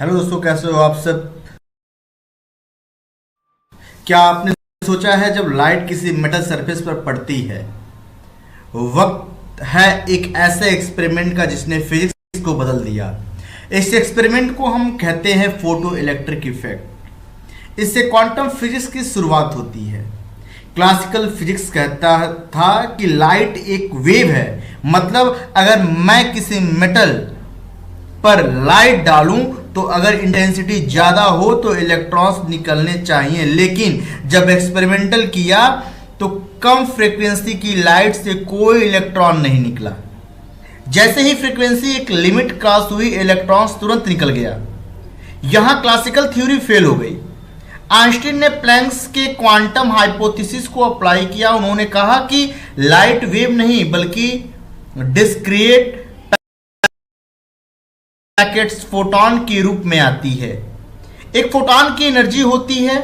Hello दोस्तों, कैसे हो आप सब। क्या आपने सोचा है जब लाइट किसी मेटल सरफेस पर पड़ती है, वक्त है एक ऐसे एक्सपेरिमेंट का जिसने फिजिक्स को बदल दिया। इस एक्सपेरिमेंट को हम कहते हैं फोटो इलेक्ट्रिक इफेक्ट। इससे क्वांटम फिजिक्स की शुरुआत होती है। क्लासिकल फिजिक्स कहता था कि लाइट एक वेव है, मतलब अगर मैं किसी मेटल पर लाइट डालूं तो अगर इंटेंसिटी ज्यादा हो तो इलेक्ट्रॉन्स निकलने चाहिए, लेकिन जब एक्सपेरिमेंटल किया तो कम फ्रीक्वेंसी की लाइट से कोई इलेक्ट्रॉन नहीं निकला। जैसे ही फ्रीक्वेंसी एक लिमिट क्रॉस हुई, इलेक्ट्रॉन्स तुरंत निकल गया। यहां क्लासिकल थ्योरी फेल हो गई। आइंस्टीन ने प्लैंक्स के क्वांटम हाइपोथेसिस को अप्लाई किया। उन्होंने कहा कि लाइट वेव नहीं बल्कि डिस्क्रीट पैकेट्स फोटॉन के रूप में आती है। एक फोटॉन की एनर्जी होती है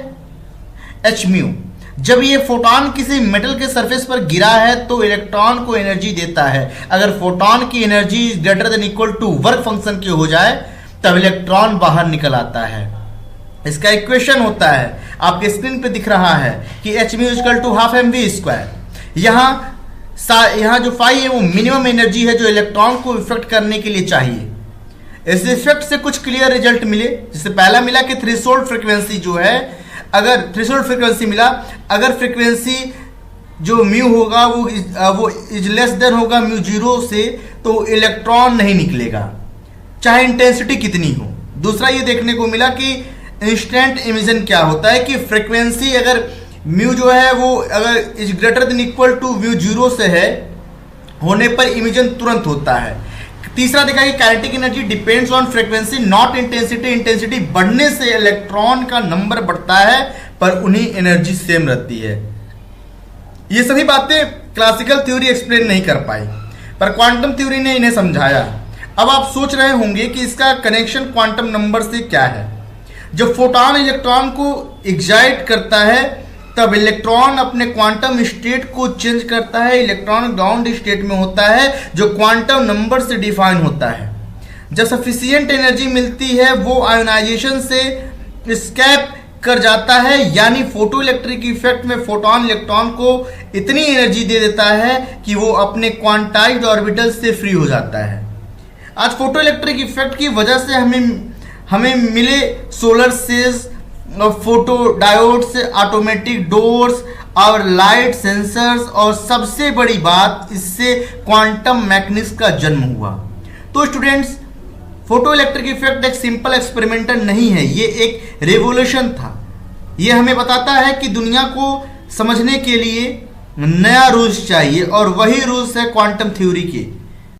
hν। जब ये फोटॉन किसी मेटल के सरफेस पर गिरा है तो इलेक्ट्रॉन को एनर्जी देता है। अगर फोटॉन की energy greater than equal to work function की हो जाए तब इलेक्ट्रॉन बाहर निकल आता है। इसका इक्वेशन होता है, आपके स्क्रीन पे दिख रहा है कि hν equal to half mv²। यहां जो फाई है वो मिनिमम एनर्जी है जो इलेक्ट्रॉन को इफेक्ट करने के लिए चाहिए। इस इफेक्ट से कुछ क्लियर रिजल्ट मिले। जैसे पहला मिला कि थ्रेशोल्ड फ्रीक्वेंसी जो है, अगर थ्रेशोल्ड फ्रीक्वेंसी मिला, अगर फ्रीक्वेंसी जो म्यू होगा वो इज लेस देन होगा म्यू 0 से, तो इलेक्ट्रॉन नहीं निकलेगा चाहे इंटेंसिटी कितनी हो। दूसरा ये देखने को मिला कि इंस्टेंट इमिशन क्या होता है, कि फ्रीक्वेंसी अगर म्यू जो है वो अगर is greater than equal to mu 0 से है होने पर इमिशन तुरंत होता है। तीसरा देखा कि kinetic energy depends on frequency not intensity. Intensity बढ़ने से इलेक्ट्रॉन का नंबर बढ़ता है पर उन्हीं एनर्जी सेम रहती है। ये सभी बातें क्लासिकल थ्योरी एक्सप्लेन नहीं कर पाई, पर क्वांटम थ्योरी ने इन्हें समझाया। अब आप सोच रहे होंगे कि इसका कनेक्शन क्वांटम नंबर से क्या है। जब फोटॉन इलेक्ट्रॉन को एक्साइट करता है तब इलेक्ट्रॉन अपने क्वांटम स्टेट को चेंज करता है। इलेक्ट्रॉन ग्राउंड स्टेट में होता है जो क्वांटम नंबर से डिफाइन होता है। जब सफिशिएंट एनर्जी मिलती है वो आयोनाइजेशन से एस्केप कर जाता है, यानी फोटो इलेक्ट्रिक इफेक्ट में फोटॉन इलेक्ट्रॉन को इतनी एनर्जी दे देता है कि वो अपने क्वांटाइज्ड ऑर्बिटल से फ्री हो जाता है। आज फोटो इलेक्ट्रिक इफेक्ट की वजह से हमें मिले solar cells, photo diodes, automatic doors और लाइट सेंसर्स, और सबसे बड़ी बात इससे क्वांटम मैकेनिक्स का जन्म हुआ। तो स्टूडेंट्स, फोटो इलेक्ट्रिक इफेक्ट एक सिंपल एक्सपेरिमेंटल नहीं है, ये एक रेवोल्यूशन था। ये हमें बताता है कि दुनिया को समझने के लिए नया रूल्स चाहिए, और वही रूल्स है क्वांटम थ्योरी के।